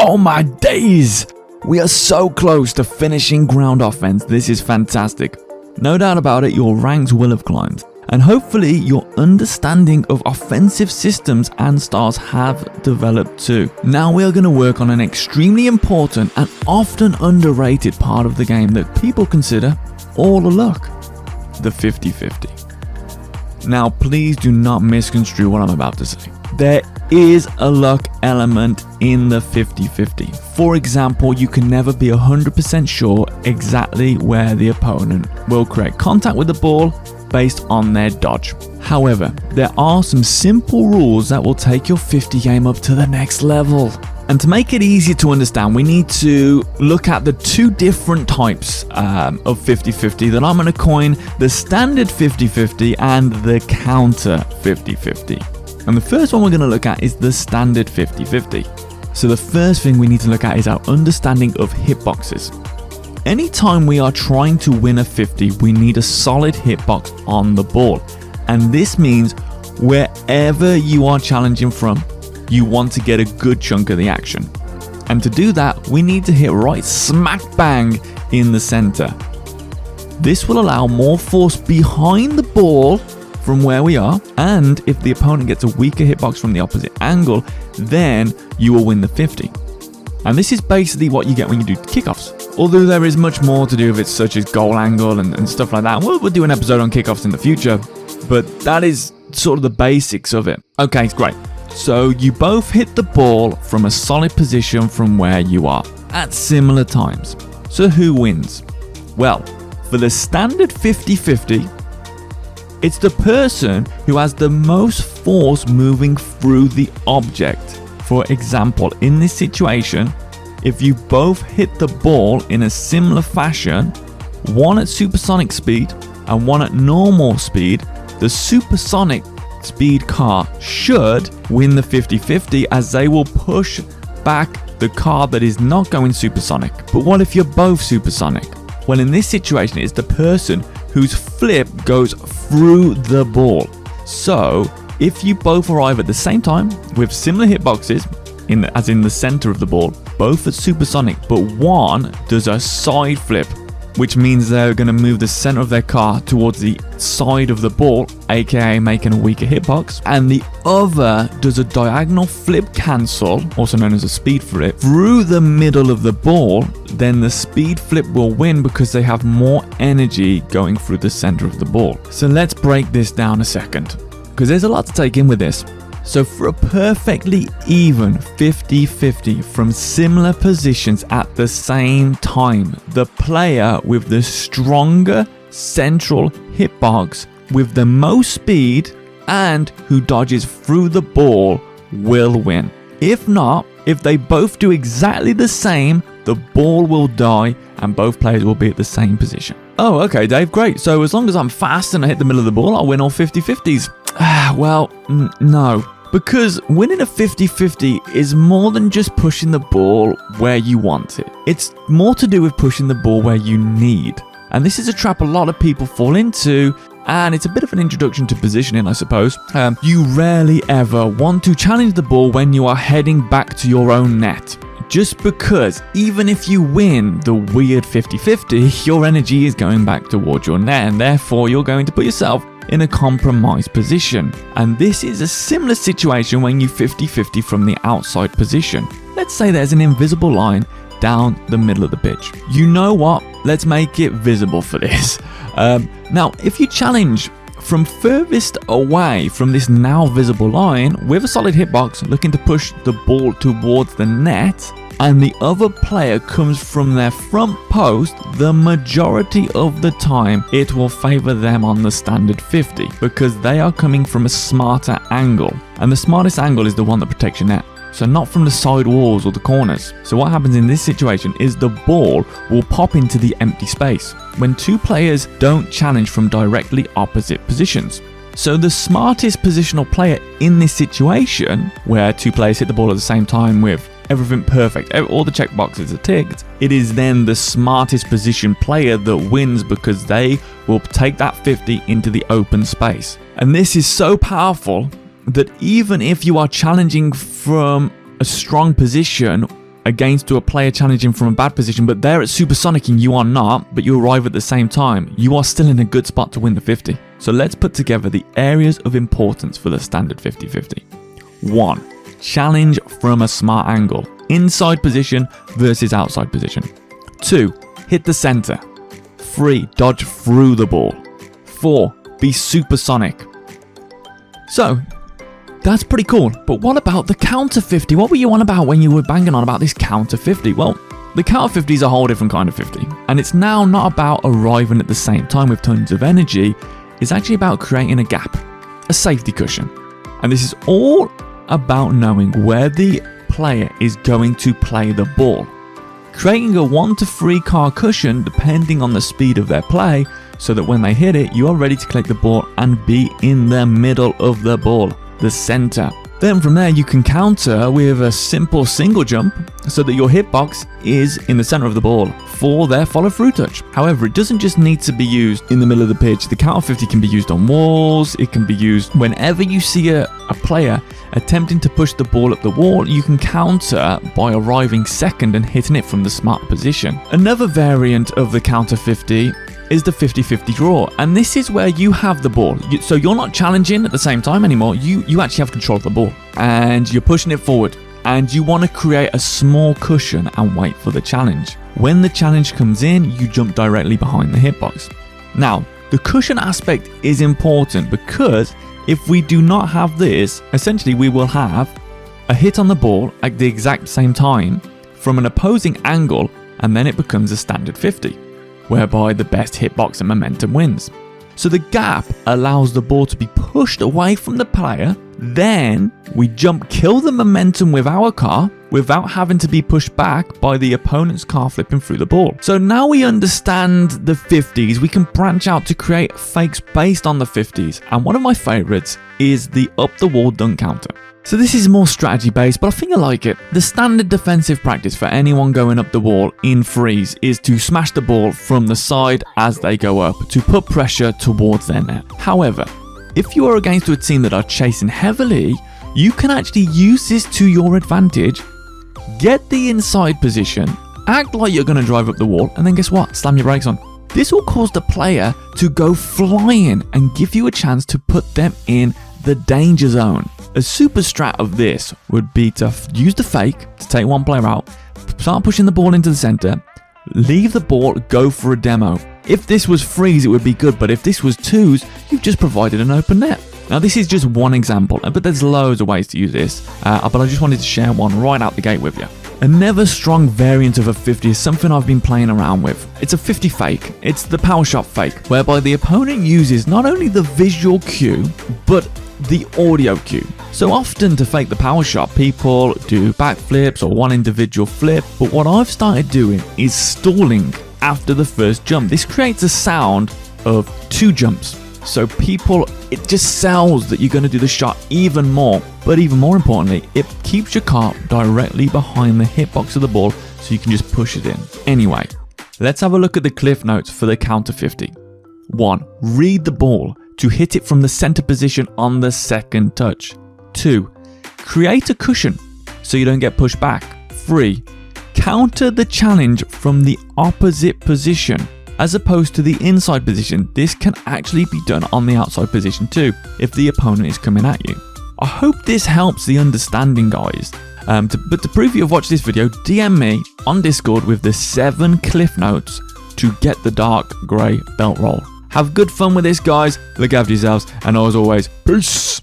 Oh my days! We are so close to finishing ground offense. This is fantastic. No doubt about it, your ranks will have climbed. And hopefully your understanding of offensive systems and styles have developed too. Now we are going to work on an extremely important and often underrated part of the game that people consider all the luck. The 50-50. Now please do not misconstrue what I'm about to say. There is a luck element in the 50-50. For example, you can never be 100% sure exactly where the opponent will create contact with the ball based on their dodge. However, there are some simple rules that will take your 50 game up to the next level. And to make it easier to understand, we need to look at the two different types of 50-50 that I'm going to coin: the standard 50-50 and the counter 50-50. And the first one we're going to look at is the standard 50-50. So the first thing we need to look at is our understanding of hitboxes. Anytime we are trying to win a 50, we need a solid hitbox on the ball. And this means wherever you are challenging from, you want to get a good chunk of the action. And to do that, we need to hit right smack bang in the center. This will allow more force behind the ball from where we are, and if the opponent gets a weaker hitbox from the opposite angle, then you will win the 50. And this is basically what you get when you do kickoffs. Although there is much more to do with it, such as goal angle and stuff like that. We'll do an episode on kickoffs in the future, but that is sort of the basics of it. Okay, great. So you both hit the ball from a solid position from where you are at similar times. So who wins? Well, for the standard 50-50, it's the person who has the most force moving through the object. For example, in this situation, if you both hit the ball in a similar fashion, one at supersonic speed and one at normal speed, the supersonic speed car should win the 50-50, as they will push back the car that is not going supersonic. But what if you're both supersonic? Well, in this situation, it's the person whose flip goes through the ball. So if you both arrive at the same time with similar hitboxes, as in the center of the ball, both at supersonic, but one does a side flip, which means they're going to move the center of their car towards the side of the ball, aka making a weaker hitbox, and the other does a diagonal flip cancel, also known as a speed flip, through the middle of the ball, then the speed flip will win because they have more energy going through the center of the ball. So let's break this down a second, because there's a lot to take in with this. So for a perfectly even 50-50 from similar positions at the same time, the player with the stronger central hitbox with the most speed and who dodges through the ball will win. If not, if they both do exactly the same, the ball will die and both players will be at the same position. Oh, okay, Dave, great. So as long as I'm fast and I hit the middle of the ball, I'll win all 50-50s. Well, no. Because winning a 50-50 is more than just pushing the ball where you want it. It's more to do with pushing the ball where you need. And this is a trap a lot of people fall into, and it's a bit of an introduction to positioning, I suppose. You rarely ever want to challenge the ball when you are heading back to your own net. Just because even if you win the weird 50-50, your energy is going back towards your net, and therefore you're going to put yourself in a compromised position. And this is a similar situation when you 50-50 from the outside position. Let's say there's an invisible line down the middle of the pitch. You know what? Let's make it visible for this. Now, if you challenge from furthest away from this now visible line with a solid hitbox looking to push the ball towards the net, and the other player comes from their front post, the majority of the time it will favor them on the standard 50 because they are coming from a smarter angle, and the smartest angle is the one that protects your net, so not from the side walls or the corners. So what happens in this situation is the ball will pop into the empty space when two players don't challenge from directly opposite positions. So the smartest positional player in this situation, where two players hit the ball at the same time with everything perfect, all the checkboxes are ticked, it is then the smartest position player that wins because they will take that 50 into the open space. And this is so powerful that even if you are challenging from a strong position against to a player challenging from a bad position, but they're at supersonic and you are not, but you arrive at the same time, you are still in a good spot to win the 50. So let's put together the areas of importance for the standard 50-50. 1. Challenge from a smart angle, inside position versus outside position. 2. Hit the center. 3. Dodge through the ball. 4. Be supersonic. So, that's pretty cool, but what about the counter 50? What were you on about when you were banging on about this counter 50? Well, the counter 50 is a whole different kind of 50, and it's now not about arriving at the same time with tons of energy, it's actually about creating a gap, a safety cushion. And this is all about knowing where the player is going to play the ball. Creating a 1 to 3 car cushion depending on the speed of their play, so that when they hit it, you are ready to collect the ball and be in the middle of the ball, the center. Then from there you can counter with a simple single jump so that your hitbox is in the center of the ball for their follow through touch. However, it doesn't just need to be used in the middle of the pitch. The counter 50 can be used on walls, it can be used whenever you see a player attempting to push the ball up the wall, you can counter by arriving second and hitting it from the smart position. Another variant of the counter 50 is the 50-50 draw, and this is where you have the ball, so you're not challenging at the same time anymore, you actually have control of the ball and you're pushing it forward and you want to create a small cushion and wait for the challenge. When the challenge comes in, you jump directly behind the hitbox. Now, the cushion aspect is important because if we do not have this, essentially we will have a hit on the ball at the exact same time from an opposing angle, and then it becomes a standard 50. Whereby the best hitbox and momentum wins. So the gap allows the ball to be pushed away from the player, then we jump kill the momentum with our car without having to be pushed back by the opponent's car flipping through the ball. So now we understand the 50s, we can branch out to create fakes based on the 50s, and one of my favorites is the up the wall dunk counter. So this is more strategy based, but I think I like it. The standard defensive practice for anyone going up the wall in freeze is to smash the ball from the side as they go up to put pressure towards their net. However, if you are against a team that are chasing heavily, you can actually use this to your advantage, get the inside position, act like you're going to drive up the wall, and then guess what? Slam your brakes on. This will cause the player to go flying and give you a chance to put them in the danger zone. A super strat of this would be to use the fake to take one player out, start pushing the ball into the center, leave the ball, go for a demo. If this was freeze, it would be good, but if this was twos, you've just provided an open net. Now this is just one example, but there's loads of ways to use this, but I just wanted to share one right out the gate with you. Another strong variant of a 50 is something I've been playing around with. It's a 50 fake. It's the power shot fake, whereby the opponent uses not only the visual cue, but the audio cue. So often to fake the power shot, people do backflips or one individual flip, but what I've started doing is stalling after the first jump. This creates a sound of 2 jumps. So it just sells that you're going to do the shot even more. But even more importantly, it keeps your car directly behind the hitbox of the ball so you can just push it in. Anyway, let's have a look at the cliff notes for the counter 50. 1. Read the ball to hit it from the center position on the second touch. 2. Create a cushion so you don't get pushed back. 3. Counter the challenge from the opposite position as opposed to the inside position. This can actually be done on the outside position too if the opponent is coming at you. I hope this helps the understanding, guys. But to prove you've watched this video, DM me on Discord with the 7 cliff notes to get the dark grey belt roll. Have good fun with this, guys. Look after yourselves, and as always, peace.